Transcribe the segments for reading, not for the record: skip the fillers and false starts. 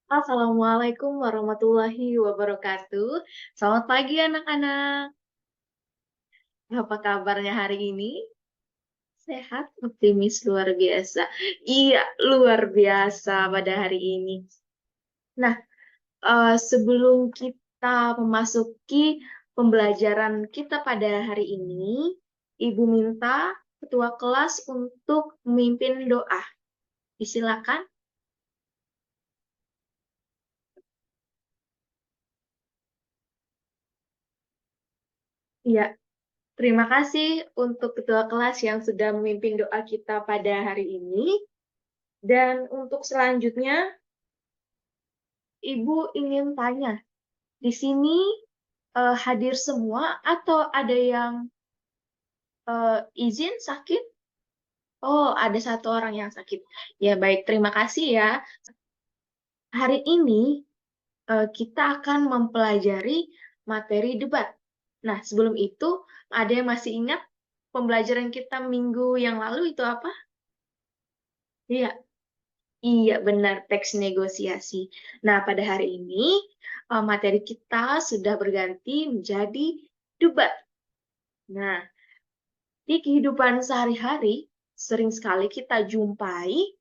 Assalamualaikum warahmatullahi wabarakatuh. Selamat pagi anak-anak. Apa kabarnya hari ini? Sehat, optimis luar biasa. Iya, luar biasa pada hari ini. Nah, sebelum kita memasuki pembelajaran kita pada hari ini, Ibu minta ketua kelas untuk memimpin doa. Disilakan. Iya, terima kasih untuk ketua kelas yang sudah memimpin doa kita pada hari ini. Dan untuk selanjutnya, Ibu ingin tanya, di sini hadir semua atau ada yang izin sakit? Oh, ada satu orang yang sakit. Ya, baik. Terima kasih ya. Hari ini kita akan mempelajari materi debat. Nah, sebelum itu, ada yang masih ingat pembelajaran kita minggu yang lalu itu apa? Iya, iya, benar, teks negosiasi. Nah, pada hari ini, materi kita sudah berganti menjadi debat. Nah, di kehidupan sehari-hari, sering sekali kita jumpai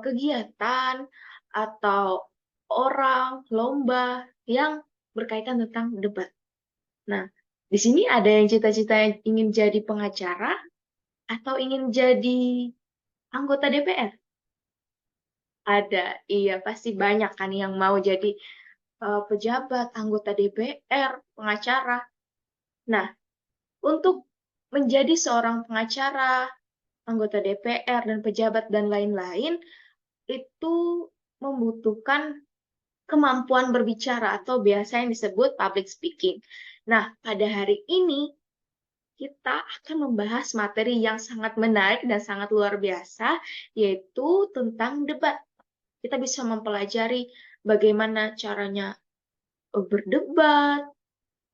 kegiatan atau orang, lomba yang berkaitan tentang debat. Nah, di sini ada yang cita-cita ingin jadi pengacara atau ingin jadi anggota DPR? Ada, iya pasti banyak kan yang mau jadi pejabat, anggota DPR, pengacara. Nah, untuk menjadi seorang pengacara, anggota DPR, dan pejabat, dan lain-lain, itu membutuhkan kemampuan berbicara atau biasa yang disebut public speaking. Nah, pada hari ini, kita akan membahas materi yang sangat menarik dan sangat luar biasa, yaitu tentang debat. Kita bisa mempelajari bagaimana caranya berdebat,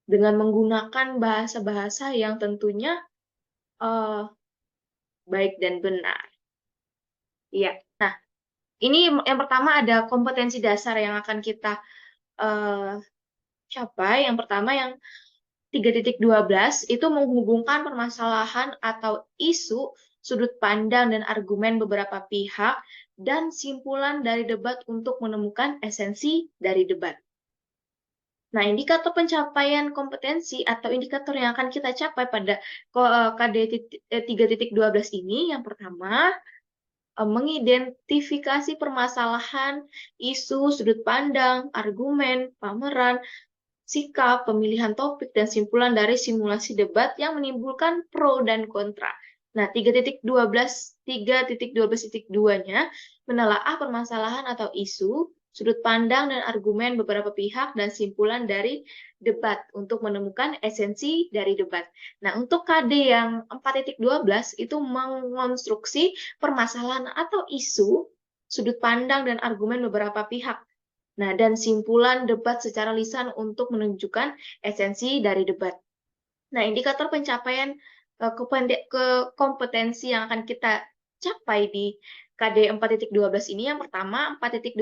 dengan menggunakan bahasa-bahasa yang tentunya uh, baik dan benar. Iya. Nah, ini yang pertama ada kompetensi dasar yang akan kita uh, capai. Yang pertama yang 3.12 itu menghubungkan permasalahan atau isu, sudut pandang dan argumen beberapa pihak dan simpulan dari debat untuk menemukan esensi dari debat. Nah, indikator pencapaian kompetensi atau indikator yang akan kita capai pada KD 3.12 ini, yang pertama, mengidentifikasi permasalahan, isu, sudut pandang, argumen, pameran, sikap, pemilihan topik, dan simpulan dari simulasi debat yang menimbulkan pro dan kontra. Nah, 3.12.2-nya menelaah permasalahan atau isu, sudut pandang dan argumen beberapa pihak, dan simpulan dari debat untuk menemukan esensi dari debat. Nah, untuk KD yang 4.12 itu mengonstruksi permasalahan atau isu, sudut pandang dan argumen beberapa pihak. Nah, dan simpulan debat secara lisan untuk menunjukkan esensi dari debat. Nah, indikator pencapaian kompetensi yang akan kita capai di KD 4.12 ini, yang pertama, 4.12.1,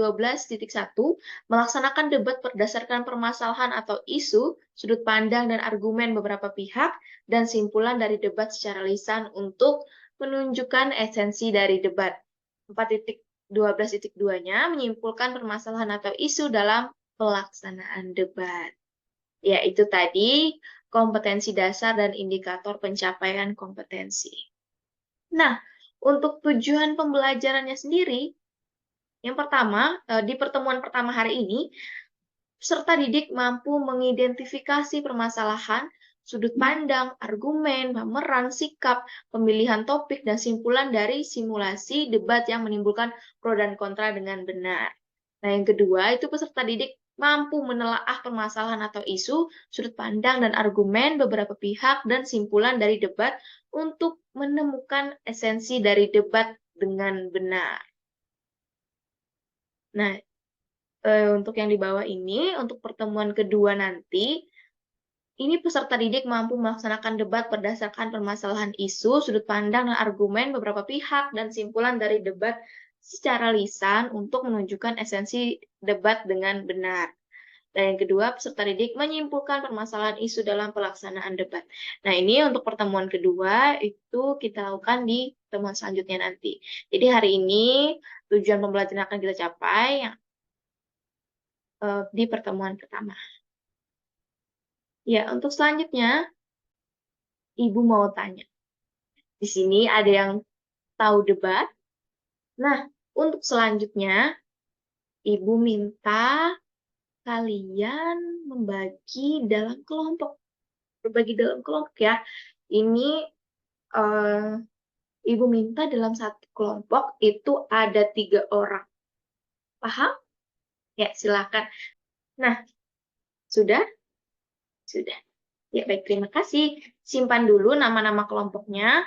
melaksanakan debat berdasarkan permasalahan atau isu, sudut pandang dan argumen beberapa pihak, dan simpulan dari debat secara lisan untuk menunjukkan esensi dari debat. 4.12.2-nya menyimpulkan permasalahan atau isu dalam pelaksanaan debat. Ya, itu tadi kompetensi dasar dan indikator pencapaian kompetensi. Nah, untuk tujuan pembelajarannya sendiri, yang pertama, di pertemuan pertama hari ini, peserta didik mampu mengidentifikasi permasalahan, sudut pandang, argumen, pameran, sikap, pemilihan topik, dan simpulan dari simulasi debat yang menimbulkan pro dan kontra dengan benar. Nah, yang kedua, itu peserta didik mampu menelaah permasalahan atau isu, sudut pandang, dan argumen beberapa pihak, dan simpulan dari debat untuk menemukan esensi dari debat dengan benar. Nah, untuk yang di bawah ini, untuk pertemuan kedua nanti, ini peserta didik mampu melaksanakan debat berdasarkan permasalahan isu, sudut pandang, dan argumen beberapa pihak, dan simpulan dari debat secara lisan untuk menunjukkan esensi debat dengan benar. Dan yang kedua, peserta didik menyimpulkan permasalahan isu dalam pelaksanaan debat. Nah, ini untuk pertemuan kedua itu kita lakukan di pertemuan selanjutnya nanti. Jadi hari ini tujuan pembelajaran akan kita capai di pertemuan pertama. Ya, untuk selanjutnya, Ibu mau tanya. Di sini ada yang tahu debat. Nah, untuk selanjutnya, Ibu minta kalian berbagi dalam kelompok ya. Ini eh, Ibu minta dalam satu kelompok itu ada 3 orang. Paham? Ya, silakan. Nah, sudah? Sudah. Ya, baik. Terima kasih. Simpan dulu nama-nama kelompoknya.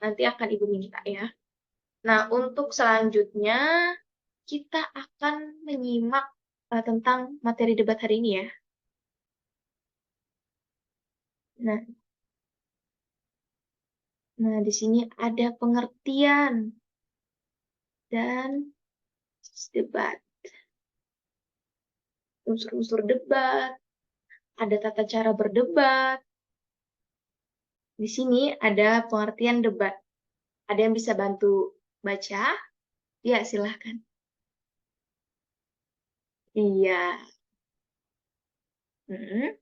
Nanti akan Ibu minta ya. Nah, untuk selanjutnya, kita akan menyimak tentang materi debat hari ini ya. Nah, di sini ada pengertian dan debat. Unsur-unsur debat, ada tata cara berdebat. Di sini ada pengertian debat. Ada yang bisa bantu baca? Ya, silahkan. Iya. Mm-mm.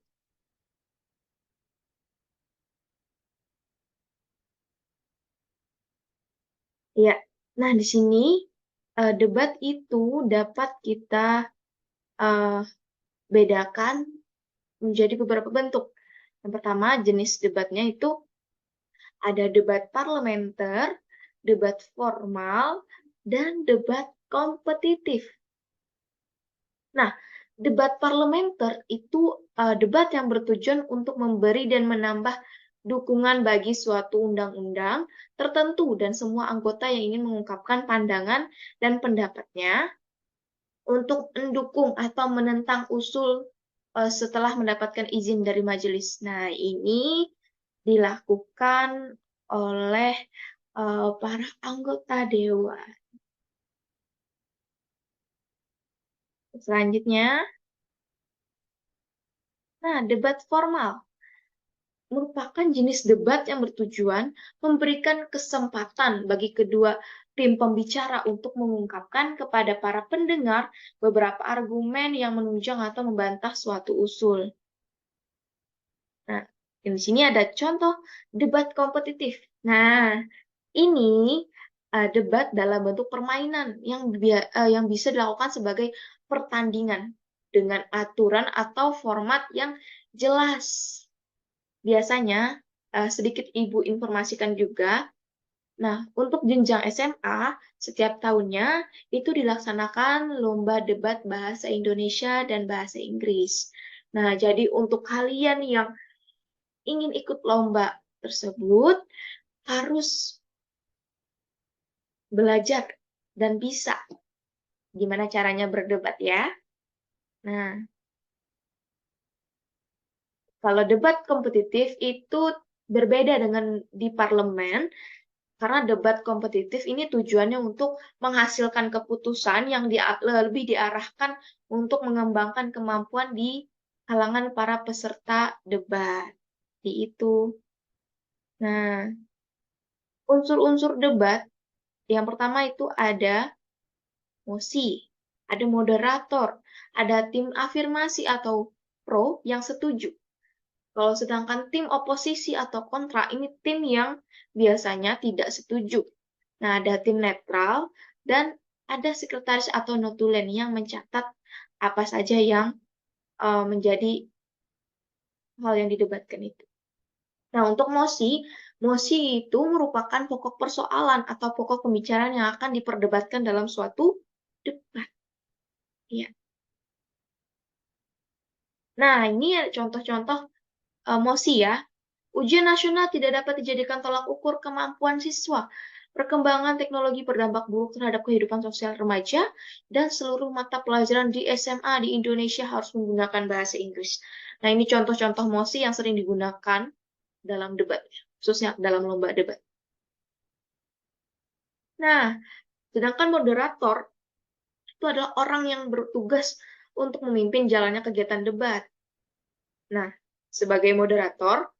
Iya. Nah, di sini debat itu dapat kita eh, bedakan menjadi beberapa bentuk. Yang pertama, jenis debatnya itu ada debat parlementer, debat formal, dan debat kompetitif. Nah, debat parlementer itu debat yang bertujuan untuk memberi dan menambah dukungan bagi suatu undang-undang tertentu dan semua anggota yang ingin mengungkapkan pandangan dan pendapatnya untuk mendukung atau menentang usul setelah mendapatkan izin dari majelis. Nah, ini dilakukan oleh para anggota dewan. Selanjutnya, nah, debat formal merupakan jenis debat yang bertujuan memberikan kesempatan bagi kedua tim pembicara untuk mengungkapkan kepada para pendengar beberapa argumen yang menunjang atau membantah suatu usul. Nah, di sini ada contoh debat kompetitif. Nah, ini debat dalam bentuk permainan yang bisa dilakukan sebagai pertandingan dengan aturan atau format yang jelas. Biasanya, sedikit Ibu informasikan juga, nah, untuk jenjang SMA, setiap tahunnya itu dilaksanakan lomba debat bahasa Indonesia dan bahasa Inggris. Nah, jadi untuk kalian yang ingin ikut lomba tersebut, harus belajar dan bisa gimana caranya berdebat ya. Nah, kalau debat kompetitif itu berbeda dengan di parlemen, karena debat kompetitif ini tujuannya untuk menghasilkan keputusan yang lebih diarahkan untuk mengembangkan kemampuan di kalangan para peserta debat. Di itu. Nah, unsur-unsur debat yang pertama itu ada mosi, ada moderator, ada tim afirmasi atau pro yang setuju. Kalau sedangkan tim oposisi atau kontra, ini tim yang biasanya tidak setuju. Nah, ada tim netral dan ada sekretaris atau notulen yang mencatat apa saja yang menjadi hal yang didebatkan itu. Nah, untuk mosi itu merupakan pokok persoalan atau pokok pembicaraan yang akan diperdebatkan dalam suatu debat. Ya. Nah, ini contoh-contoh mosi ya. Ujian nasional tidak dapat dijadikan tolak ukur kemampuan siswa. Perkembangan teknologi berdampak buruk terhadap kehidupan sosial remaja dan seluruh mata pelajaran di SMA di Indonesia harus menggunakan bahasa Inggris. Nah, ini contoh-contoh mosi yang sering digunakan dalam debat, khususnya dalam lomba debat. Nah, Sedangkan moderator itu adalah orang yang bertugas untuk memimpin jalannya kegiatan debat. Nah, sebagai moderator,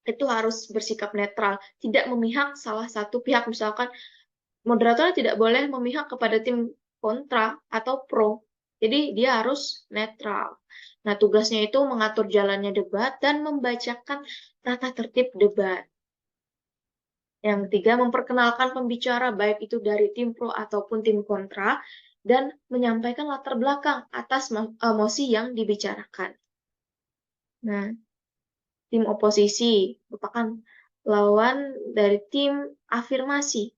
itu harus bersikap netral, tidak memihak salah satu pihak. Misalkan moderator tidak boleh memihak kepada tim kontra atau pro. Jadi dia harus netral. Nah, tugasnya itu mengatur jalannya debat dan membacakan tata tertib debat. Yang ketiga, memperkenalkan pembicara baik itu dari tim pro ataupun tim kontra dan menyampaikan latar belakang atas mosi yang dibicarakan. Nah, tim oposisi merupakan lawan dari tim afirmasi.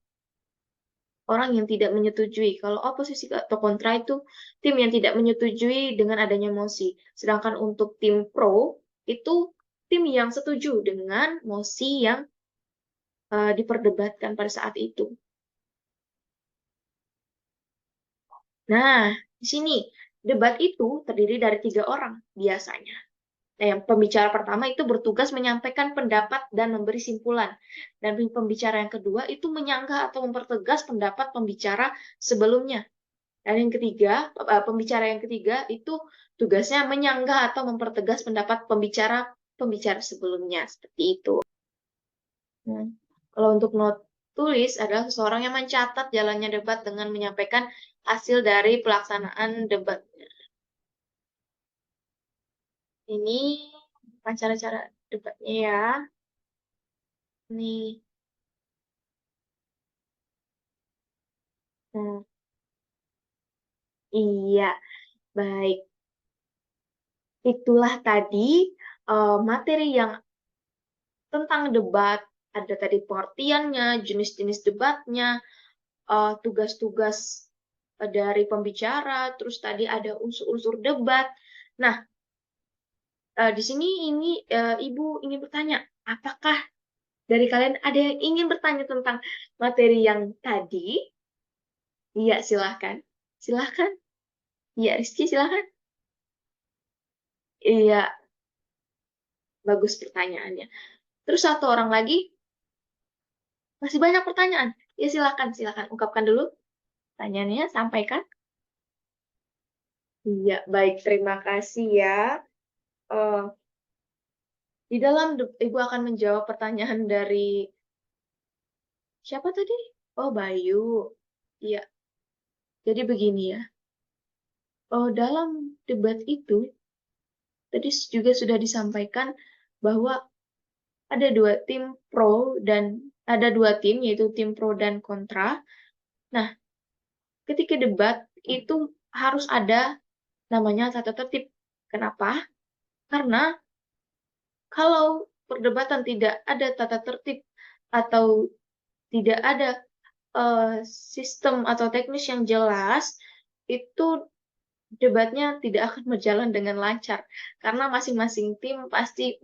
Orang yang tidak menyetujui. Kalau oposisi atau kontra itu tim yang tidak menyetujui dengan adanya mosi. Sedangkan untuk tim pro itu tim yang setuju dengan mosi yang diperdebatkan pada saat itu. Nah, di sini debat itu terdiri dari 3 orang biasanya. Nah, yang pembicara pertama itu bertugas menyampaikan pendapat dan memberi simpulan. Dan pembicara yang kedua itu menyanggah atau mempertegas pendapat pembicara sebelumnya. Dan yang ketiga, pembicara yang ketiga itu tugasnya menyanggah atau mempertegas pendapat pembicara sebelumnya. Seperti itu. Nah, kalau untuk note tulis adalah seseorang yang mencatat jalannya debat dengan menyampaikan hasil dari pelaksanaan debat. Ini cara-cara debatnya ya. Nih. Nah, iya, baik. Itulah tadi materi yang tentang debat. Ada tadi pengertiannya, jenis-jenis debatnya, tugas-tugas dari pembicara, terus tadi ada unsur-unsur debat. Nah, di sini ini Ibu ingin bertanya, apakah dari kalian ada yang ingin bertanya tentang materi yang tadi? Iya, silahkan. Silahkan. Iya, Rizky, silahkan. Iya, bagus pertanyaannya. Terus satu orang lagi, masih banyak pertanyaan. Ya, silahkan, silahkan. Ungkapkan dulu pertanyaannya, sampaikan. Iya, baik. Terima kasih ya. Eh, di dalam, Ibu akan menjawab pertanyaan dari siapa tadi? Oh, Bayu. Iya, jadi begini ya. Oh, dalam debat itu, tadi juga sudah disampaikan bahwa ada 2 tim pro dan ada 2 tim, yaitu tim pro dan kontra. Nah, ketika debat itu harus ada namanya tata tertib. Kenapa? Karena kalau perdebatan tidak ada tata tertib atau tidak ada sistem atau teknis yang jelas, itu debatnya tidak akan berjalan dengan lancar. Karena masing-masing tim pasti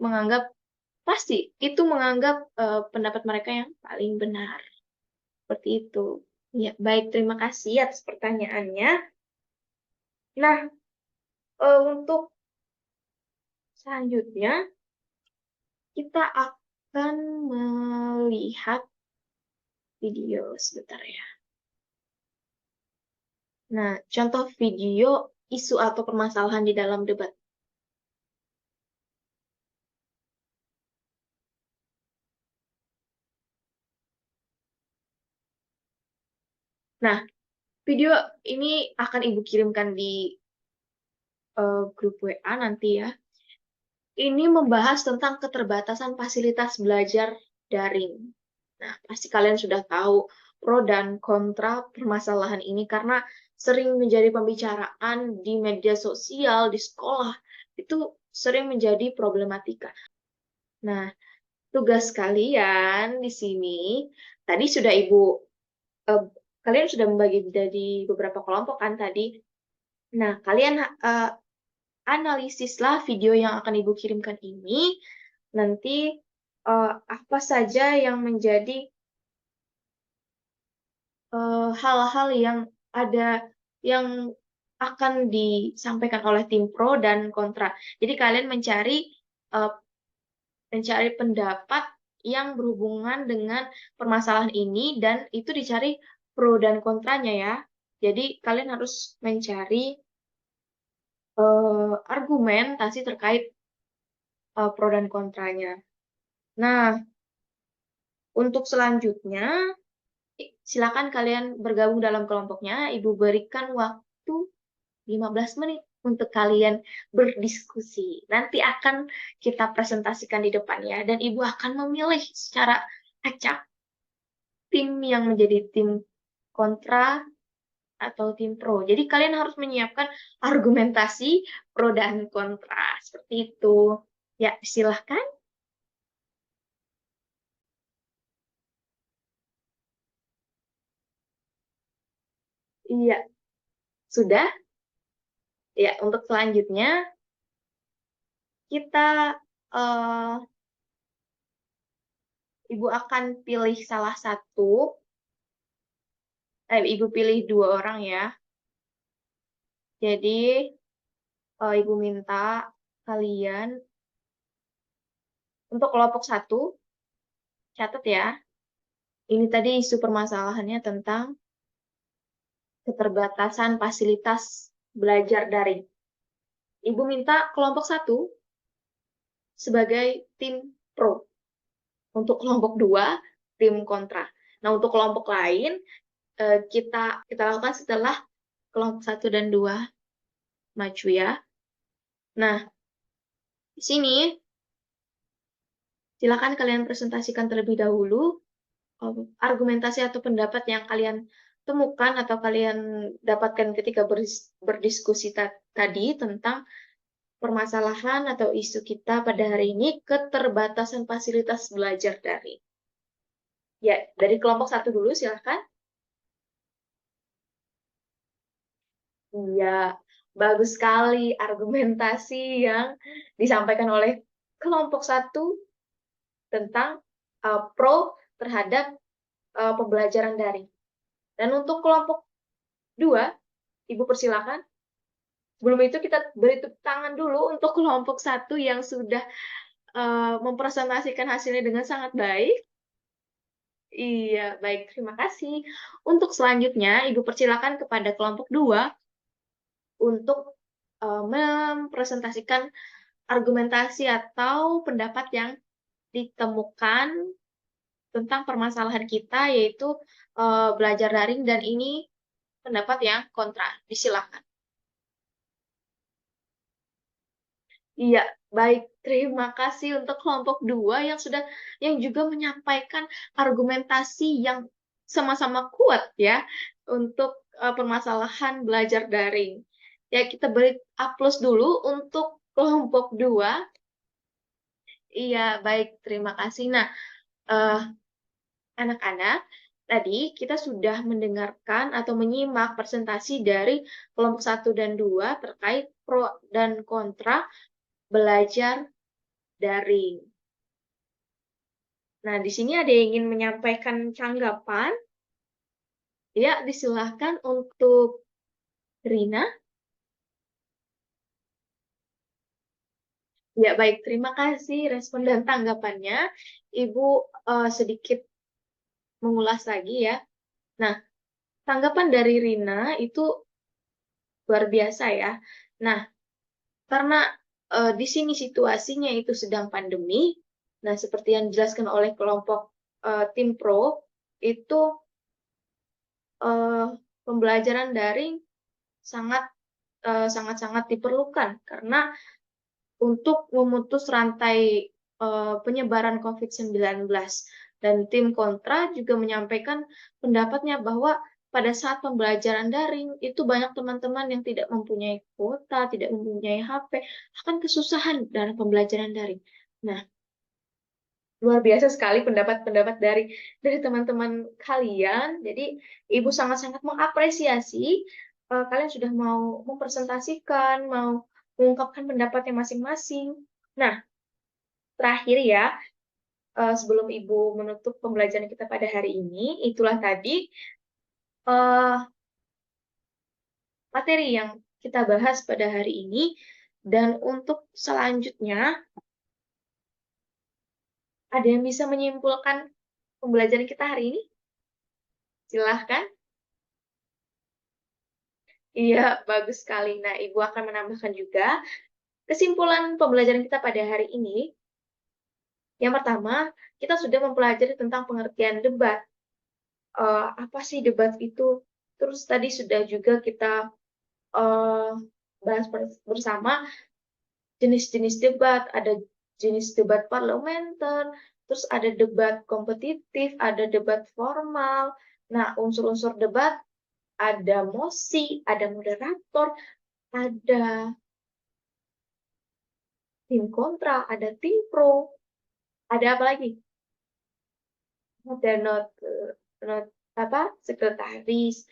itu menganggap pendapat mereka yang paling benar. Seperti itu. Ya, baik, terima kasih atas pertanyaannya. Nah, untuk selanjutnya kita akan melihat video sebentar ya. Nah, contoh video isu atau permasalahan di dalam debat. Nah, video ini akan Ibu kirimkan di grup WA nanti ya. Ini membahas tentang keterbatasan fasilitas belajar daring. Nah, pasti kalian sudah tahu pro dan kontra permasalahan ini karena sering menjadi pembicaraan di media sosial, di sekolah, itu sering menjadi problematika. Nah, tugas kalian di sini, tadi sudah eh, kalian sudah membagi jadi beberapa kelompok kan tadi. Nah, kalian analisislah video yang akan Ibu kirimkan ini. Nanti apa saja yang menjadi hal-hal yang ada yang akan disampaikan oleh tim pro dan kontra. Jadi kalian uh, mencari pendapat yang berhubungan dengan permasalahan ini dan itu dicari pro dan kontranya ya. Jadi kalian harus mencari argumentasi terkait pro dan kontranya. Nah, untuk selanjutnya, silakan kalian bergabung dalam kelompoknya. Ibu berikan waktu 15 menit untuk kalian berdiskusi. Nanti akan kita presentasikan di depan ya, dan Ibu akan memilih secara acak tim yang menjadi tim kontra atau tim pro. Jadi kalian harus menyiapkan argumentasi pro dan kontra. Seperti itu. Ya, silahkan. Iya, sudah. Ya, untuk selanjutnya kita eh, Ibu akan pilih salah satu, Ibu pilih dua orang ya. Jadi Ibu minta kalian untuk kelompok satu, catat ya. Ini tadi isu permasalahannya tentang keterbatasan fasilitas belajar daring. Ibu minta kelompok satu sebagai tim pro. Untuk kelompok dua, tim kontra. Nah, untuk kelompok lain, kita lakukan setelah kelompok satu dan dua maju ya. Nah, di sini silakan kalian presentasikan terlebih dahulu argumentasi atau pendapat yang kalian temukan atau kalian dapatkan ketika berdiskusi tadi tentang permasalahan atau isu kita pada hari ini, keterbatasan fasilitas belajar daring. Ya, dari kelompok satu dulu silahkan. Iya, bagus sekali argumentasi yang disampaikan oleh kelompok satu tentang pro terhadap pembelajaran daring. Dan untuk kelompok dua, Ibu persilakan. Sebelum itu kita beri tepuk tangan dulu untuk kelompok satu yang sudah mempresentasikan hasilnya dengan sangat baik. Iya, baik. Terima kasih. Untuk selanjutnya, Ibu persilakan kepada kelompok dua untuk mempresentasikan argumentasi atau pendapat yang ditemukan tentang permasalahan kita, yaitu belajar daring, dan ini pendapat yang kontra. Disilakan. Iya, baik. Terima kasih untuk kelompok dua yang juga menyampaikan argumentasi yang sama-sama kuat ya untuk permasalahan belajar daring. Ya, kita beri aplaus dulu untuk kelompok dua. Iya, baik. Terima kasih. Nah, eh, anak-anak, tadi kita sudah mendengarkan atau menyimak presentasi dari kelompok satu dan dua terkait pro dan kontra belajar daring. Nah, di sini ada yang ingin menyampaikan tanggapan. Ya, disilahkan untuk Rina. Ya, baik. Terima kasih respon dan tanggapannya. Ibu sedikit mengulas lagi ya. Nah, tanggapan dari Rina itu luar biasa ya. Nah, karena di sini situasinya itu sedang pandemi, nah seperti yang dijelaskan oleh kelompok tim pro, itu eh, pembelajaran daring sangat sangat-sangat diperlukan karena untuk memutus rantai penyebaran COVID-19. Dan tim kontra juga menyampaikan pendapatnya bahwa pada saat pembelajaran daring, itu banyak teman-teman yang tidak mempunyai kuota, tidak mempunyai HP, akan kesusahan dalam pembelajaran daring. Nah, luar biasa sekali pendapat-pendapat dari teman-teman kalian. Jadi, Ibu sangat-sangat mengapresiasi kalian sudah mau mempresentasikan, mau mengungkapkan pendapatnya masing-masing. Nah, terakhir ya, sebelum Ibu menutup pembelajaran kita pada hari ini, itulah tadi eh, materi yang kita bahas pada hari ini. Dan untuk selanjutnya, ada yang bisa menyimpulkan pembelajaran kita hari ini? Silahkan. Iya, bagus sekali. Nah, Ibu akan menambahkan juga kesimpulan pembelajaran kita pada hari ini. Yang pertama, kita sudah mempelajari tentang pengertian debat. Apa sih debat itu? Terus tadi sudah juga kita eh, bahas bersama jenis-jenis debat. Ada jenis debat parlementer, terus ada debat kompetitif, ada debat formal. Nah, unsur-unsur debat ada mosi, ada moderator, ada tim kontra, ada tim pro, ada apa lagi? Ada not apa sekretaris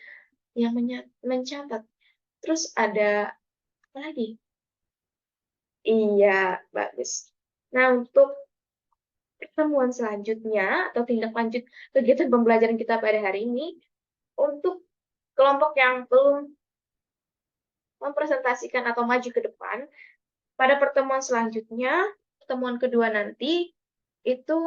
yang mencatat. Terus ada apa lagi? Iya, bagus. Nah, untuk pertemuan selanjutnya atau tindak lanjut kegiatan pembelajaran kita pada hari ini, untuk kelompok yang belum mempresentasikan atau maju ke depan, pada pertemuan selanjutnya, pertemuan kedua nanti, itu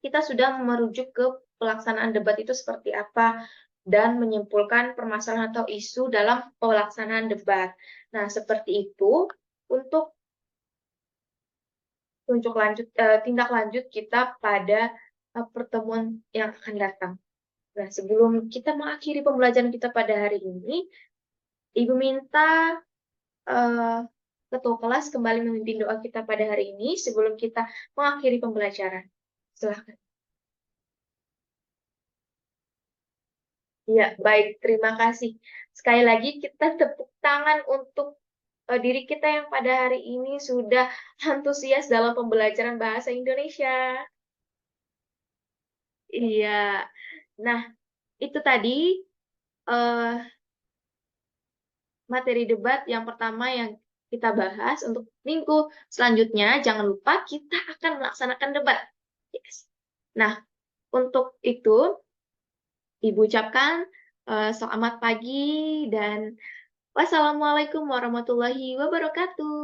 kita sudah merujuk ke pelaksanaan debat itu seperti apa dan menyimpulkan permasalahan atau isu dalam pelaksanaan debat. Nah, seperti itu untuk tindak lanjut kita pada pertemuan yang akan datang. Nah, sebelum kita mengakhiri pembelajaran kita pada hari ini, Ibu minta uh, ketua kelas kembali memimpin doa kita pada hari ini sebelum kita mengakhiri pembelajaran. Silahkan. Ya, baik. Terima kasih. Sekali lagi kita tepuk tangan untuk diri kita yang pada hari ini sudah antusias dalam pembelajaran bahasa Indonesia. Iya. Nah, itu tadi eh, materi debat yang pertama yang kita bahas. Untuk minggu selanjutnya, jangan lupa kita akan melaksanakan debat. Yes. Nah, untuk itu, Ibu ucapkan selamat pagi dan wassalamualaikum warahmatullahi wabarakatuh.